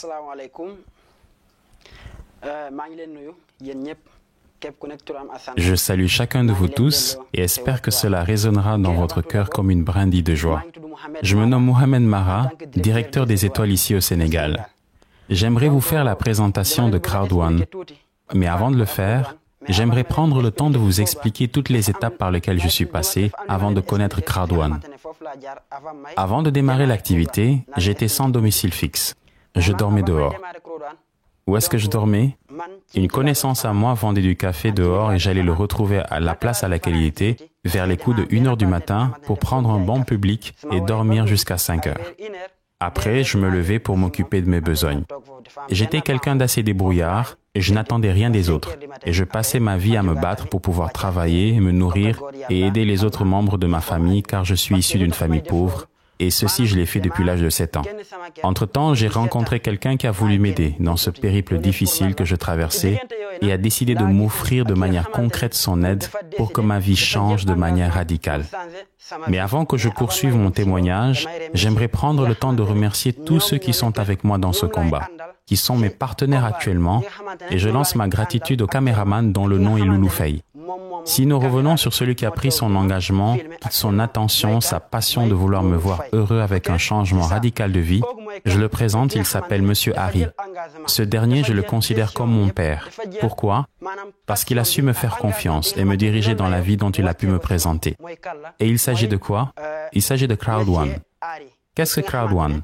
asalaamaaleykum maa ngi leen nuyu yéen ñëpp képp ku nekk turam ak santam. Je salue chacun de vous tous et espère que cela résonnera dans votre cœur comme une brindille de joie. Je me nomme Mohamed Mara, directeur des étoiles ici au Sénégal. J'aimerais vous faire la présentation de Crowd1, mais avant de le faire, j'aimerais prendre le temps de vous expliquer toutes les étapes par lesquelles je suis passé avant de connaître Crowd1. Avant de démarrer l'activité, j'étais sans domicile fixe. Je dormais dehors. Où est-ce que je dormais? Une connaissance à moi vendait du café dehors et j'allais le retrouver à la place à laquelle il était, vers les coups de 1h du matin, pour prendre un banc public et dormir jusqu'à 5h. Après, je me levais pour m'occuper de mes besognes. J'étais quelqu'un d'assez débrouillard et je n'attendais rien des autres. Et je passais ma vie à me battre pour pouvoir travailler, me nourrir et aider les autres membres de ma famille car je suis issu d'une famille pauvre. Et ceci, je l'ai fait depuis l'âge de 7 ans. Entre-temps, j'ai rencontré quelqu'un qui a voulu m'aider dans ce périple difficile que je traversais et a décidé de m'offrir de manière concrète son aide pour que ma vie change de manière radicale. Mais avant que je poursuive mon témoignage, j'aimerais prendre le temps de remercier tous ceux qui sont avec moi dans ce combat, qui sont mes partenaires actuellement, et je lance ma gratitude au caméraman dont le nom est Loulou Faye. Si nous revenons sur celui qui a pris son engagement, toute son attention, sa passion de vouloir me voir heureux avec un changement radical de vie, je le présente, il s'appelle Monsieur Harry. Ce dernier, je le considère comme mon père. Pourquoi? Parce qu'il a su me faire confiance et me diriger dans la vie dont il a pu me présenter. Et il s'agit de quoi? Il s'agit de Crowd1. Qu'est-ce que Crowd1?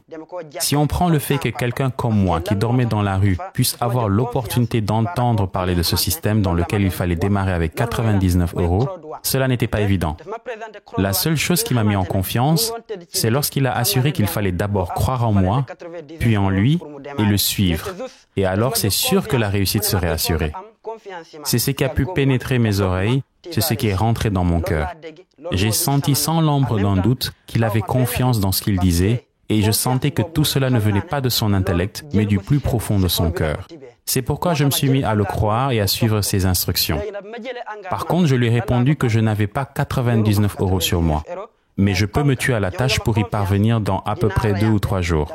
Si on prend le fait que quelqu'un comme moi, qui dormait dans la rue, puisse avoir l'opportunité d'entendre parler de ce système dans lequel il fallait démarrer avec 99 €, cela n'était pas évident. La seule chose qui m'a mis en confiance, c'est lorsqu'il a assuré qu'il fallait d'abord croire en moi, puis en lui, et le suivre. Et alors c'est sûr que la réussite serait assurée. C'est ce qui a pu pénétrer mes oreilles, c'est ce qui est rentré dans mon cœur. J'ai senti sans l'ombre d'un doute qu'il avait confiance dans ce qu'il disait et je sentais que tout cela ne venait pas de son intellect, mais du plus profond de son cœur. C'est pourquoi je me suis mis à le croire et à suivre ses instructions. Par contre, je lui ai répondu que je n'avais pas 99 € sur moi, mais je peux me tuer à la tâche pour y parvenir dans à peu près 2 ou 3 jours.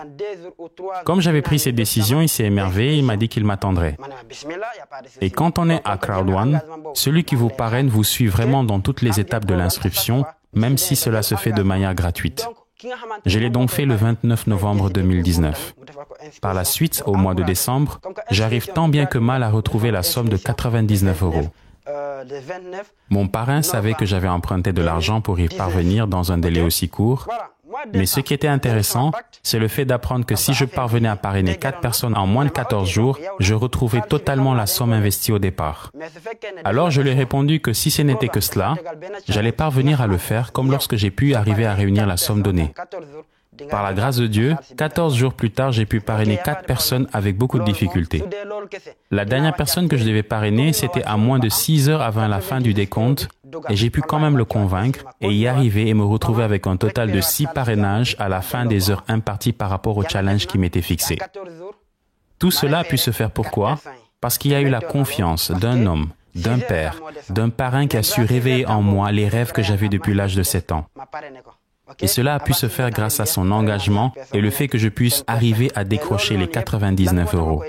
Comme j'avais pris cette décision, il s'est émerveillé et il m'a dit qu'il m'attendrait. Et quand on est à Crowd1, celui qui vous parraine vous suit vraiment dans toutes les étapes de l'inscription, même si cela se fait de manière gratuite. Je l'ai donc fait le 29 novembre 2019. Par la suite, au mois de décembre, j'arrive tant bien que mal à retrouver la somme de 99 €. Mon parrain savait que j'avais emprunté de l'argent pour y parvenir dans un délai aussi court, mais ce qui était intéressant, c'est le fait d'apprendre que si je parvenais à parrainer 4 personnes en moins de 14 jours, je retrouvais totalement la somme investie au départ. Alors je lui ai répondu que si ce n'était que cela, j'allais parvenir à le faire comme lorsque j'ai pu arriver à réunir la somme donnée. Par la grâce de Dieu, 14 jours plus tard, j'ai pu parrainer 4 personnes avec beaucoup de difficultés. La dernière personne que je devais parrainer, c'était à moins de 6 heures avant la fin du décompte, et j'ai pu quand même le convaincre et y arriver et me retrouver avec un total de 6 parrainages à la fin des heures imparties par rapport au challenge qui m'était fixé. Tout cela a pu se faire pourquoi? Parce qu'il y a eu la confiance d'un homme, d'un père, d'un parrain qui a su réveiller en moi les rêves que j'avais depuis l'âge de 7 ans. Et cela a pu se faire grâce à son engagement et le fait que je puisse arriver à décrocher les 99 €.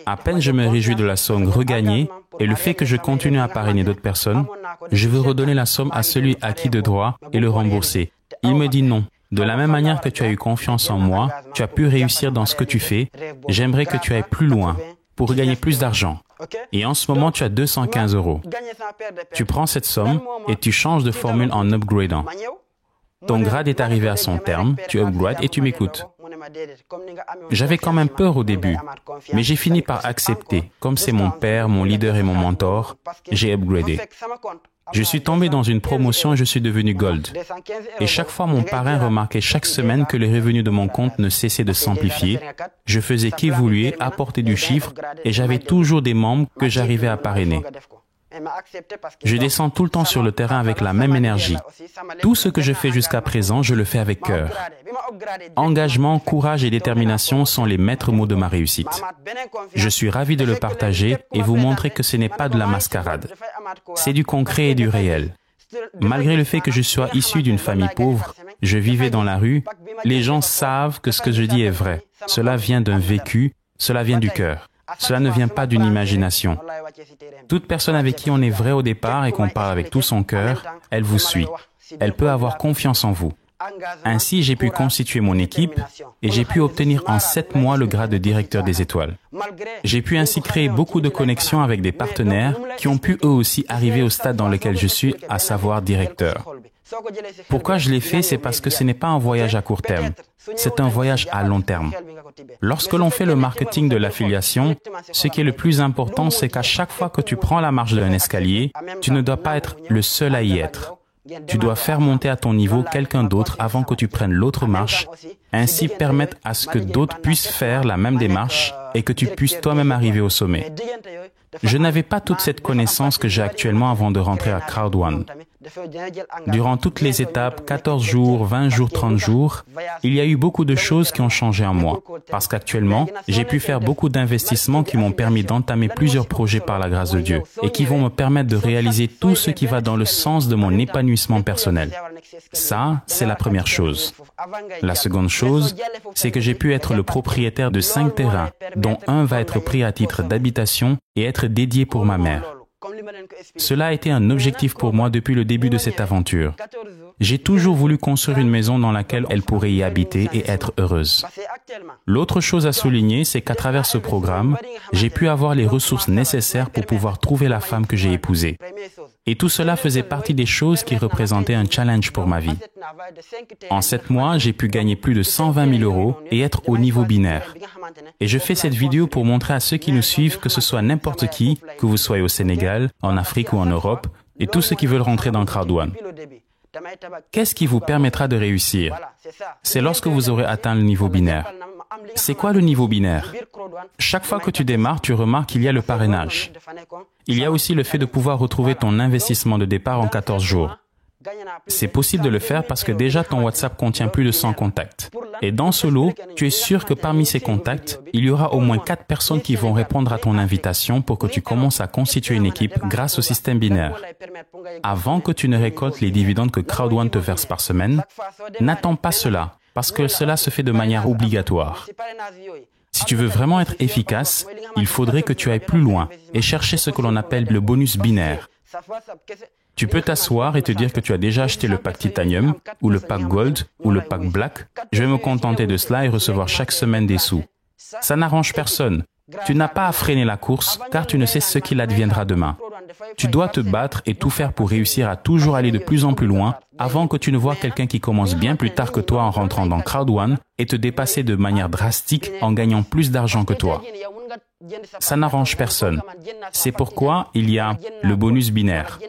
À peine je me réjouis de la somme regagnée et le fait que je continue à parrainer d'autres personnes, je veux redonner la somme à celui à qui de droit et le rembourser. Il me dit non. De la même manière que tu as eu confiance en moi, tu as pu réussir dans ce que tu fais, j'aimerais que tu ailles plus loin pour gagner plus d'argent. Et en ce moment, tu as 215 €. Tu prends cette somme et tu changes de formule en upgradant. Ton grade est arrivé à son terme, tu upgrades et tu m'écoutes. J'avais quand même peur au début, mais j'ai fini par accepter. Comme c'est mon père, mon leader et mon mentor, j'ai upgradé. Je suis tombé dans une promotion et je suis devenu Gold. Et chaque fois, mon parrain remarquait chaque semaine que les revenus de mon compte ne cessaient de s'amplifier. Je faisais qu'évoluer, apporter du chiffre et j'avais toujours des membres que j'arrivais à parrainer. Je descends tout le temps sur le terrain avec la même énergie. Tout ce que je fais jusqu'à présent, je le fais avec cœur. Engagement, courage et détermination sont les maîtres mots de ma réussite. Je suis ravi de le partager et vous montrer que ce n'est pas de la mascarade. C'est du concret et du réel. Malgré le fait que je sois issu d'une famille pauvre, je vivais dans la rue, les gens savent que ce que je dis est vrai. Cela vient d'un vécu, cela vient du cœur. Cela ne vient pas d'une imagination. Toute personne avec qui on est vrai au départ et qu'on parle avec tout son cœur, elle vous suit. Elle peut avoir confiance en vous. Ainsi, j'ai pu constituer mon équipe et j'ai pu obtenir en 7 mois le grade de directeur des étoiles. J'ai pu ainsi créer beaucoup de connexions avec des partenaires qui ont pu eux aussi arriver au stade dans lequel je suis, à savoir directeur. Pourquoi je l'ai fait, c'est parce que ce n'est pas un voyage à court terme, c'est un voyage à long terme. Lorsque l'on fait le marketing de l'affiliation, ce qui est le plus important, c'est qu'à chaque fois que tu prends la marche d'un escalier, tu ne dois pas être le seul à y être. Tu dois faire monter à ton niveau quelqu'un d'autre avant que tu prennes l'autre marche, ainsi permettre à ce que d'autres puissent faire la même démarche et que tu puisses toi-même arriver au sommet. Je n'avais pas toute cette connaissance que j'ai actuellement avant de rentrer à Crowd One. Durant toutes les étapes, 14 jours, 20 jours, 30 jours, il y a eu beaucoup de choses qui ont changé en moi. Parce qu'actuellement, j'ai pu faire beaucoup d'investissements qui m'ont permis d'entamer plusieurs projets par la grâce de Dieu et qui vont me permettre de réaliser tout ce qui va dans le sens de mon épanouissement personnel. Ça, c'est la première chose. La seconde chose, c'est que j'ai pu être le propriétaire de 5 terrains, dont un va être pris à titre d'habitation et être dédié pour ma mère. Cela a été un objectif pour moi depuis le début de cette aventure. J'ai toujours voulu construire une maison dans laquelle elle pourrait y habiter et être heureuse. L'autre chose à souligner, c'est qu'à travers ce programme, j'ai pu avoir les ressources nécessaires pour pouvoir trouver la femme que j'ai épousée. Et tout cela faisait partie des choses qui représentaient un challenge pour ma vie. En 7 mois, j'ai pu gagner plus de 120 000 € et être au niveau binaire. Et je fais cette vidéo pour montrer à ceux qui nous suivent, que ce soit n'importe qui, que vous soyez au Sénégal, en Afrique ou en Europe, et tous ceux qui veulent rentrer dans Crowd One. Qu'est-ce qui vous permettra de réussir? C'est lorsque vous aurez atteint le niveau binaire. C'est quoi le niveau binaire? Chaque fois que tu démarres, tu remarques qu'il y a le parrainage. Il y a aussi le fait de pouvoir retrouver ton investissement de départ en 14 jours. C'est possible de le faire parce que déjà ton WhatsApp contient plus de 100 contacts. Et dans ce lot, tu es sûr que parmi ces contacts, il y aura au moins 4 personnes qui vont répondre à ton invitation pour que tu commences à constituer une équipe grâce au système binaire. Avant que tu ne récoltes les dividendes que Crowd One te verse par semaine, n'attends pas cela, parce que cela se fait de manière obligatoire. Si tu veux vraiment être efficace, il faudrait que tu ailles plus loin et chercher ce que l'on appelle le bonus binaire. Tu peux t'asseoir et te dire que tu as déjà acheté le pack Titanium, ou le pack Gold, ou le pack Black. Je vais me contenter de cela et recevoir chaque semaine des sous. Ça n'arrange personne. Tu n'as pas à freiner la course, car tu ne sais ce qu'il adviendra demain. Tu dois te battre et tout faire pour réussir à toujours aller de plus en plus loin, avant que tu ne vois quelqu'un qui commence bien plus tard que toi en rentrant dans Crowd One et te dépasser de manière drastique en gagnant plus d'argent que toi. Ça n'arrange personne. C'est pourquoi il y a le bonus binaire.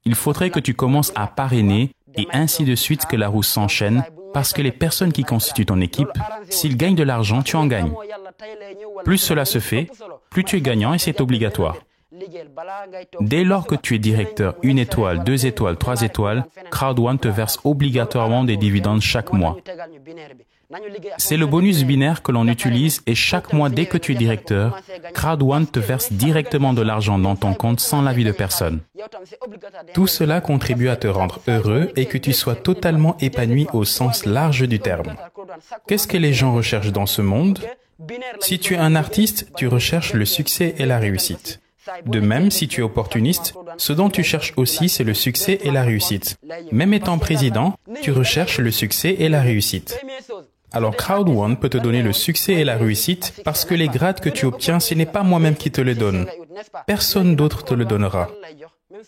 Il faudrait que tu commences à parrainer et ainsi de suite, que la roue s'enchaîne, parce que les personnes qui constituent ton équipe, s'ils gagnent de l'argent, tu en gagnes. Plus cela se fait, plus tu es gagnant et c'est obligatoire. Dès lors que tu es directeur 1 étoile, 2 étoiles, 3 étoiles, Crowd One te verse obligatoirement des dividendes chaque mois. C'est le bonus binaire que l'on utilise et chaque mois, dès que tu es directeur, Crowd One te verse directement de l'argent dans ton compte sans l'avis de personne. Tout cela contribue à te rendre heureux et que tu sois totalement épanoui au sens large du terme. Qu'est-ce que les gens recherchent dans ce monde? Si tu es un artiste, tu recherches le succès et la réussite. De même, si tu es opportuniste, ce dont tu cherches aussi, c'est le succès et la réussite. Même étant président, tu recherches le succès et la réussite. Alors Crowd One peut te donner le succès et la réussite parce que les grades que tu obtiens, ce n'est pas moi-même qui te les donne. Personne d'autre te le donnera.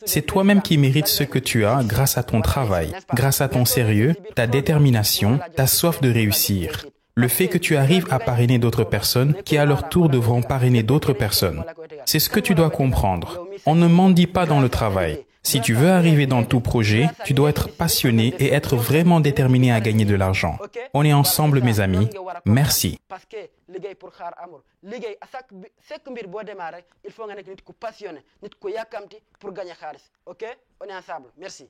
C'est toi-même qui mérites ce que tu as grâce à ton travail, grâce à ton sérieux, ta détermination, ta soif de réussir. Le fait que tu arrives à parrainer d'autres personnes qui à leur tour devront parrainer d'autres personnes. C'est ce que tu dois comprendre. On ne mendie pas dans le travail. Si tu veux arriver dans tout projet, tu dois être passionné et être vraiment déterminé à gagner de l'argent. On est ensemble, mes amis. Merci. Merci.